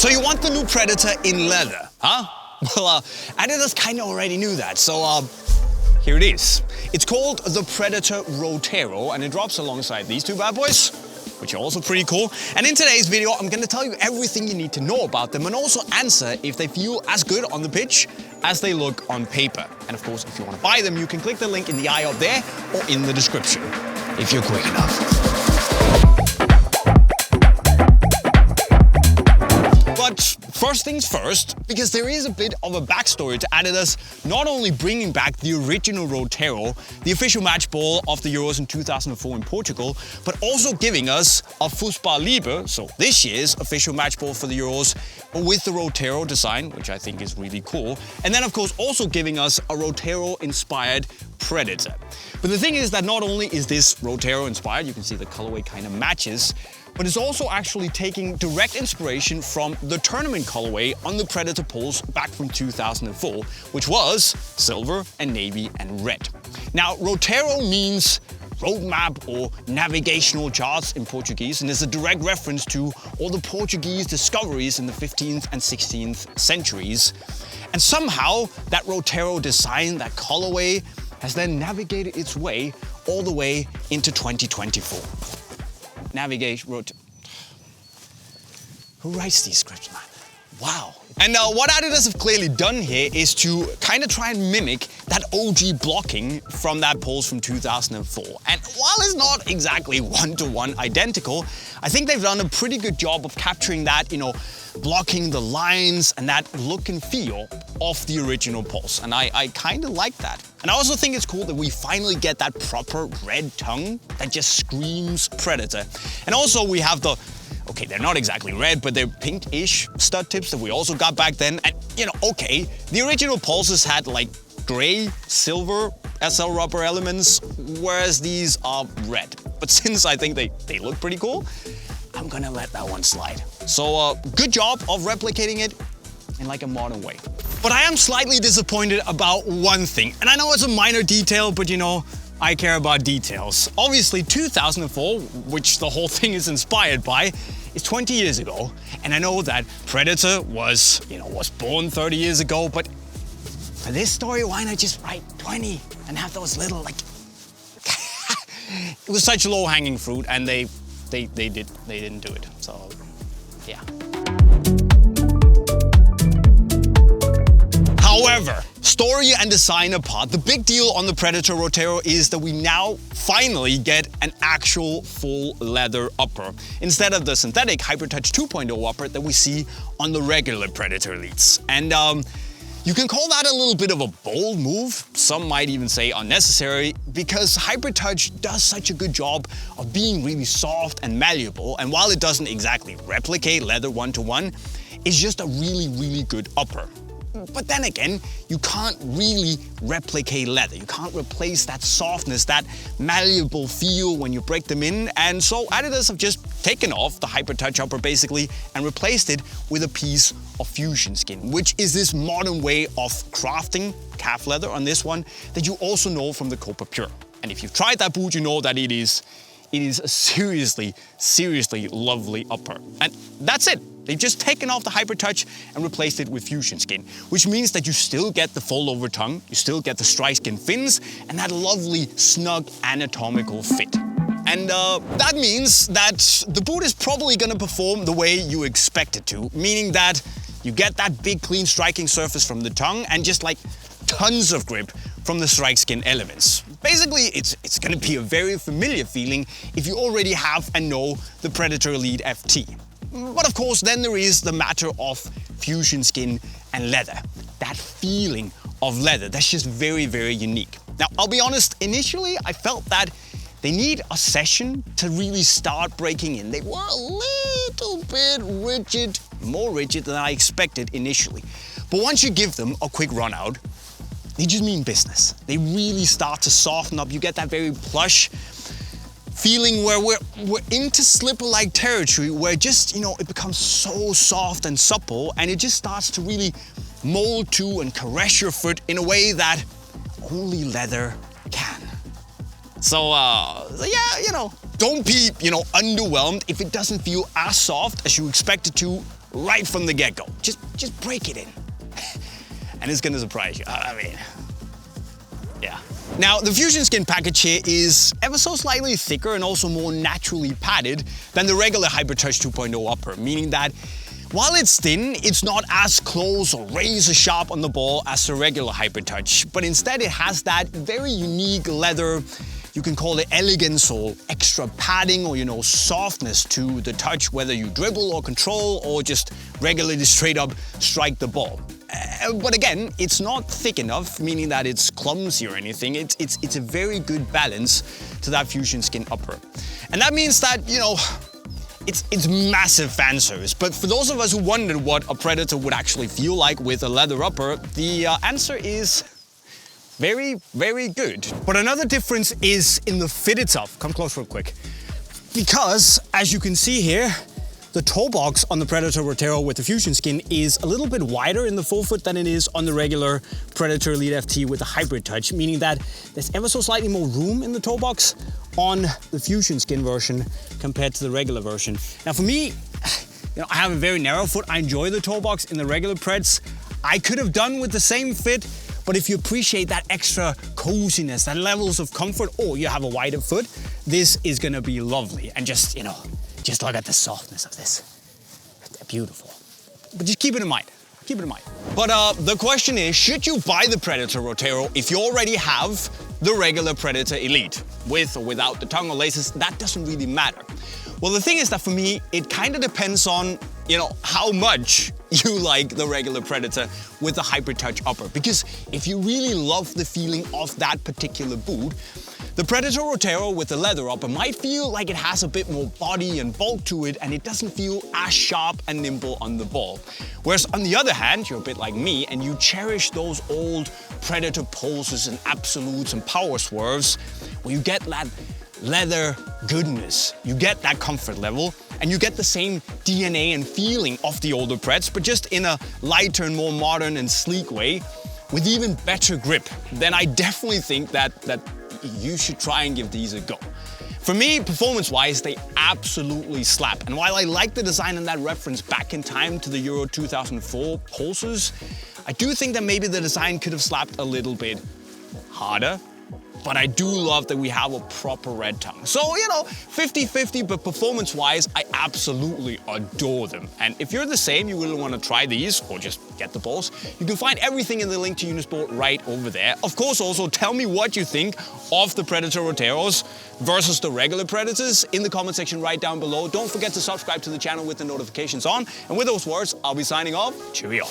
So you want the new Predator in leather, huh? Well, Adidas kind of already knew that, so here it is. It's called the Predator Roteiro, and it drops alongside these two bad boys, which are also pretty cool. And in today's video, I'm gonna tell you everything you need to know about them and also answer if they feel as good on the pitch as they look on paper. And of course, if you want to buy them, you can click the link in the eye up there or in the description, if you're quick enough. But first things first, because there is a bit of a backstory to Adidas not only bringing back the original Roteiro, the official match ball of the Euros in 2004 in Portugal, but also giving us a Fusionskin, so this year's official match ball for the Euros, with the Roteiro design, which I think is really cool. And then of course also giving us a Roteiro-inspired Predator. But the thing is that not only is this Roteiro-inspired, you can see the colorway kind of matches, but it's also actually taking direct inspiration from the tournament colorway on the Predator poles back from 2004, which was silver and navy and red. Now, Roteiro means roadmap or navigational charts in Portuguese, and is a direct reference to all the Portuguese discoveries in the 15th and 16th centuries. And somehow that Roteiro design, that colorway, has then navigated its way all the way into 2024. Who writes these scripts, man? Wow. And what Adidas have clearly done here is to kind of try and mimic that OG blocking from that poles from 2004. And while it's not exactly one-to-one identical, I think they've done a pretty good job of capturing that, blocking the lines and that look and feel of the original poles. And I kind of like that. And I also think it's cool that we finally get that proper red tongue that just screams Predator. And also we have the, okay, they're not exactly red, but they're pink-ish stud tips that we also got back then. And, okay, the original pulses had like gray, silver SL rubber elements, whereas these are red. But since I think they look pretty cool, I'm gonna let that one slide. So good job of replicating it in like a modern way. But I am slightly disappointed about one thing. And I know it's a minor detail, but I care about details. Obviously 2004, which the whole thing is inspired by, is 20 years ago. And I know that Predator was born 30 years ago, but for this story, why not just write 20 and have those little it was such low-hanging fruit, and they didn't do it. So yeah. However, story and design apart, the big deal on the Predator Roteiro is that we now finally get an actual full leather upper, instead of the synthetic Hybridtouch 2.0 upper that we see on the regular Predator Elites. And you can call that a little bit of a bold move, some might even say unnecessary, because Hybridtouch does such a good job of being really soft and malleable, and while it doesn't exactly replicate leather one-to-one, it's just a really, really good upper. But then again, you can't really replicate leather. You can't replace that softness, that malleable feel when you break them in. And so Adidas have just taken off the Hybridtouch upper basically and replaced it with a piece of Fusionskin, which is this modern way of crafting calf leather on this one that you also know from the Copa Pure. And if you've tried that boot, you know that it is a seriously, seriously lovely upper. And that's it. They've just taken off the Hybridtouch and replaced it with Fusionskin, which means that you still get the fold-over tongue, you still get the strike skin fins, and that lovely, snug, anatomical fit. And that means that the boot is probably gonna perform the way you expect it to, meaning that you get that big, clean striking surface from the tongue and just like tons of grip from the strike skin elements. Basically, it's gonna be a very familiar feeling if you already have and know the Predator Elite FT. But of course, then there is the matter of Fusionskin and leather. That feeling of leather, that's just very, very unique. Now, I'll be honest, initially I felt that they need a session to really start breaking in. They were a little bit rigid, more rigid than I expected initially. But once you give them a quick run out, they just mean business. They really start to soften up. You get that very plush feeling where we're into slipper-like territory where just, it becomes so soft and supple, and it just starts to really mold to and caress your foot in a way that only leather can. So, yeah, don't be, underwhelmed if it doesn't feel as soft as you expect it to right from the get-go. Just break it in. And it's gonna surprise you. I mean, yeah. Now, the Fusionskin package here is ever so slightly thicker and also more naturally padded than the regular Hybridtouch 2.0 upper, meaning that while it's thin, it's not as close or razor sharp on the ball as the regular Hybridtouch, but instead it has that very unique leather, you can call it elegance or extra padding or, softness to the touch, whether you dribble or control or just regularly straight up strike the ball. But again, it's not thick enough, meaning that it's clumsy or anything. It's a very good balance to that Fusionskin upper. And that means that, it's massive fan service. But for those of us who wondered what a Predator would actually feel like with a leather upper, the answer is very, very good. But another difference is in the fit itself. Come close real quick. Because, as you can see here, the toe box on the Predator Roteiro with the Fusionskin is a little bit wider in the forefoot than it is on the regular Predator Elite FT with the Hybridtouch, meaning that there's ever so slightly more room in the toe box on the Fusionskin version compared to the regular version. Now for me, I have a very narrow foot. I enjoy the toe box in the regular Preds. I could have done with the same fit, but if you appreciate that extra coziness, that levels of comfort, or you have a wider foot, this is gonna be lovely. And just look at the softness of this. They're beautiful. But just keep it in mind. Keep it in mind. But the question is, should you buy the Predator Roteiro if you already have the regular Predator Elite? With or without the tongue or laces, that doesn't really matter. Well, the thing is that for me, it kind of depends on, how much you like the regular Predator with the Hybridtouch upper. Because if you really love the feeling of that particular boot, the Predator Roteiro with the leather upper might feel like it has a bit more body and bulk to it, and it doesn't feel as sharp and nimble on the ball. Whereas on the other hand, you're a bit like me and you cherish those old Predator pulses and absolutes and power swerves where you get that leather goodness, you get that comfort level, and you get the same DNA and feeling of the older Preds, but just in a lighter and more modern and sleek way with even better grip. Then I definitely think that you should try and give these a go. For me, performance-wise, they absolutely slap. And while I like the design and that reference back in time to the Euro 2004 pulses, I do think that maybe the design could have slapped a little bit harder. But I do love that we have a proper red tongue. So, 50-50, but performance-wise, I absolutely adore them. And if you're the same, you really want to try these, or just get the balls, you can find everything in the link to Unisport right over there. Of course, also tell me what you think of the Predator Roteiros versus the regular Predators in the comment section right down below. Don't forget to subscribe to the channel with the notifications on. And with those words, I'll be signing off. Cheerio.